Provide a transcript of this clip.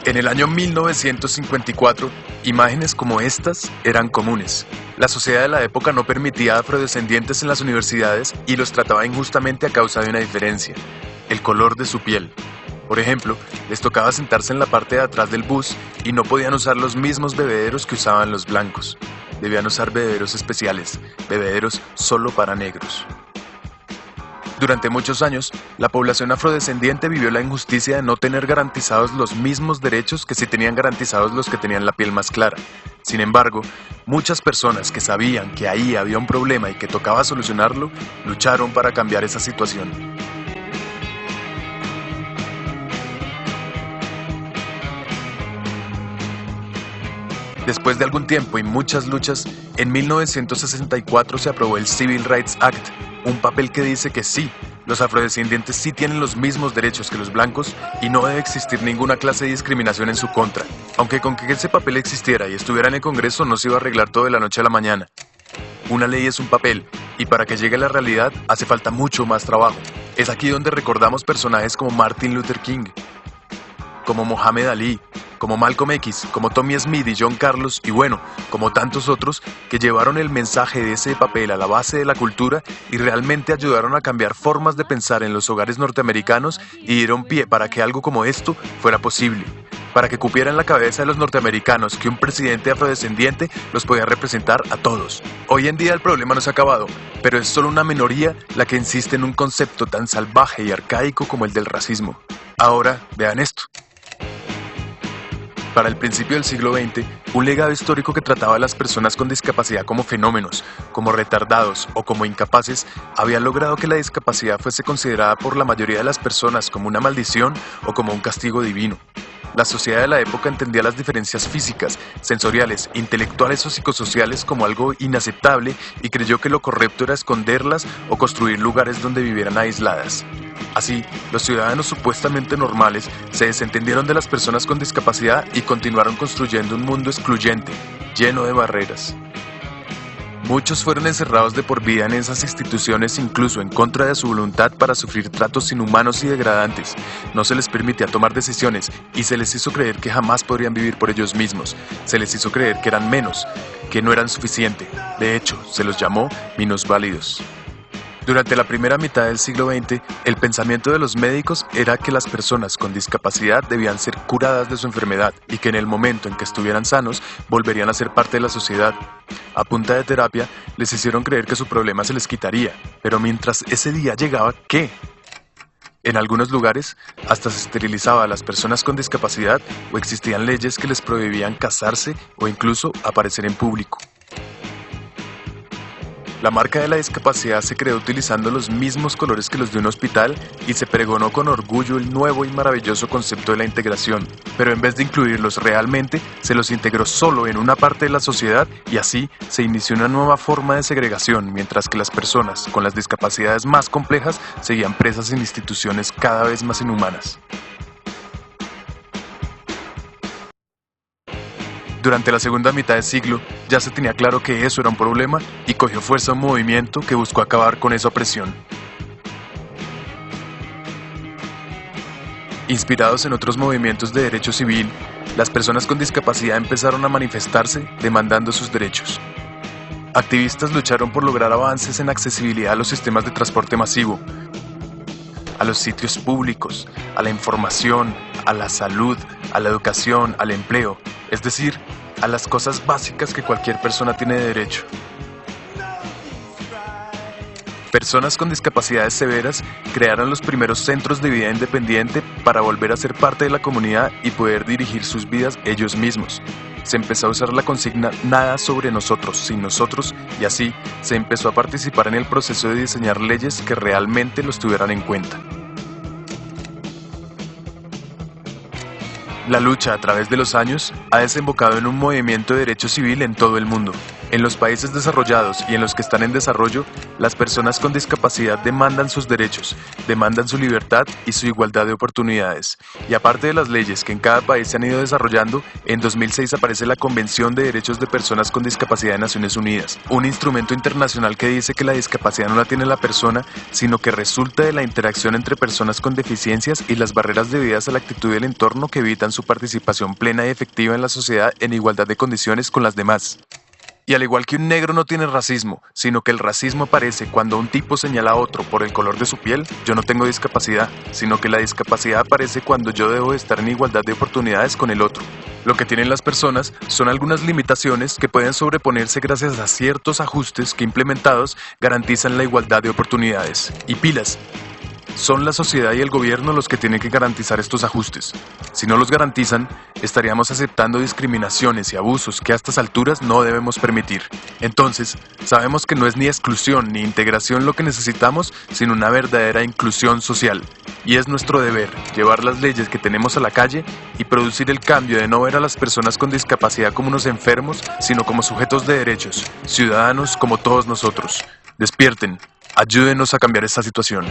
En el año 1954, imágenes como estas eran comunes. La sociedad de la época no permitía a afrodescendientes en las universidades y los trataba injustamente a causa de una diferencia: el color de su piel. Por ejemplo, les tocaba sentarse en la parte de atrás del bus y no podían usar los mismos bebederos que usaban los blancos. Debían usar bebederos especiales, bebederos solo para negros. Durante muchos años, la población afrodescendiente vivió la injusticia de no tener garantizados los mismos derechos que sí tenían garantizados los que tenían la piel más clara. Sin embargo, muchas personas que sabían que ahí había un problema y que tocaba solucionarlo, lucharon para cambiar esa situación. Después de algún tiempo y muchas luchas, en 1964 se aprobó el Civil Rights Act, un papel que dice que sí, los afrodescendientes sí tienen los mismos derechos que los blancos y no debe existir ninguna clase de discriminación en su contra. Aunque con que ese papel existiera y estuviera en el Congreso no se iba a arreglar todo de la noche a la mañana. Una ley es un papel, y para que llegue a la realidad hace falta mucho más trabajo. Es aquí donde recordamos personajes como Martin Luther King, como Mohamed Ali, como Malcolm X, como Tommy Smith y John Carlos, y bueno, como tantos otros que llevaron el mensaje de ese papel a la base de la cultura y realmente ayudaron a cambiar formas de pensar en los hogares norteamericanos y dieron pie para que algo como esto fuera posible, para que cupiera en la cabeza de los norteamericanos que un presidente afrodescendiente los podía representar a todos. Hoy en día el problema no se ha acabado, pero es solo una minoría la que insiste en un concepto tan salvaje y arcaico como el del racismo. Ahora, vean esto. Para el principio del siglo XX, un legado histórico que trataba a las personas con discapacidad como fenómenos, como retardados o como incapaces, había logrado que la discapacidad fuese considerada por la mayoría de las personas como una maldición o como un castigo divino. La sociedad de la época entendía las diferencias físicas, sensoriales, intelectuales o psicosociales como algo inaceptable y creyó que lo correcto era esconderlas o construir lugares donde vivieran aisladas. Así, los ciudadanos supuestamente normales se desentendieron de las personas con discapacidad y continuaron construyendo un mundo excluyente, lleno de barreras. Muchos fueron encerrados de por vida en esas instituciones, incluso en contra de su voluntad, para sufrir tratos inhumanos y degradantes. No se les permitía tomar decisiones y se les hizo creer que jamás podrían vivir por ellos mismos. Se les hizo creer que eran menos, que no eran suficiente. De hecho, se los llamó minusválidos. Durante la primera mitad del siglo XX, el pensamiento de los médicos era que las personas con discapacidad debían ser curadas de su enfermedad y que en el momento en que estuvieran sanos, volverían a ser parte de la sociedad. A punta de terapia, les hicieron creer que su problema se les quitaría, pero mientras ese día llegaba, ¿qué? En algunos lugares, hasta se esterilizaba a las personas con discapacidad o existían leyes que les prohibían casarse o incluso aparecer en público. La marca de la discapacidad se creó utilizando los mismos colores que los de un hospital y se pregonó con orgullo el nuevo y maravilloso concepto de la integración, pero en vez de incluirlos realmente, se los integró solo en una parte de la sociedad y así se inició una nueva forma de segregación, mientras que las personas con las discapacidades más complejas seguían presas en instituciones cada vez más inhumanas. Durante la segunda mitad del siglo, ya se tenía claro que eso era un problema y cogió fuerza un movimiento que buscó acabar con esa opresión. Inspirados en otros movimientos de derecho civil, las personas con discapacidad empezaron a manifestarse demandando sus derechos. Activistas lucharon por lograr avances en accesibilidad a los sistemas de transporte masivo, a los sitios públicos, a la información, a la salud, a la educación, al empleo, es decir, a las cosas básicas que cualquier persona tiene derecho. Personas con discapacidades severas crearon los primeros centros de vida independiente para volver a ser parte de la comunidad y poder dirigir sus vidas ellos mismos. Se empezó a usar la consigna "nada sobre nosotros, sin nosotros", y así se empezó a participar en el proceso de diseñar leyes que realmente los tuvieran en cuenta. La lucha a través de los años ha desembocado en un movimiento de derecho civil en todo el mundo. En los países desarrollados y en los que están en desarrollo, las personas con discapacidad demandan sus derechos, demandan su libertad y su igualdad de oportunidades. Y aparte de las leyes que en cada país se han ido desarrollando, en 2006 aparece la Convención de Derechos de Personas con Discapacidad de Naciones Unidas, un instrumento internacional que dice que la discapacidad no la tiene la persona, sino que resulta de la interacción entre personas con deficiencias y las barreras debidas a la actitud del entorno que evitan su participación plena y efectiva en la sociedad en igualdad de condiciones con las demás. Y al igual que un negro no tiene racismo, sino que el racismo aparece cuando un tipo señala a otro por el color de su piel, yo no tengo discapacidad, sino que la discapacidad aparece cuando yo debo de estar en igualdad de oportunidades con el otro. Lo que tienen las personas son algunas limitaciones que pueden sobreponerse gracias a ciertos ajustes que implementados garantizan la igualdad de oportunidades. Y pilas, son la sociedad y el gobierno los que tienen que garantizar estos ajustes. Si no los garantizan, estaríamos aceptando discriminaciones y abusos que a estas alturas no debemos permitir. Entonces, sabemos que no es ni exclusión ni integración lo que necesitamos, sino una verdadera inclusión social. Y es nuestro deber llevar las leyes que tenemos a la calle y producir el cambio de no ver a las personas con discapacidad como unos enfermos, sino como sujetos de derechos, ciudadanos como todos nosotros. Despierten, ayúdenos a cambiar esta situación.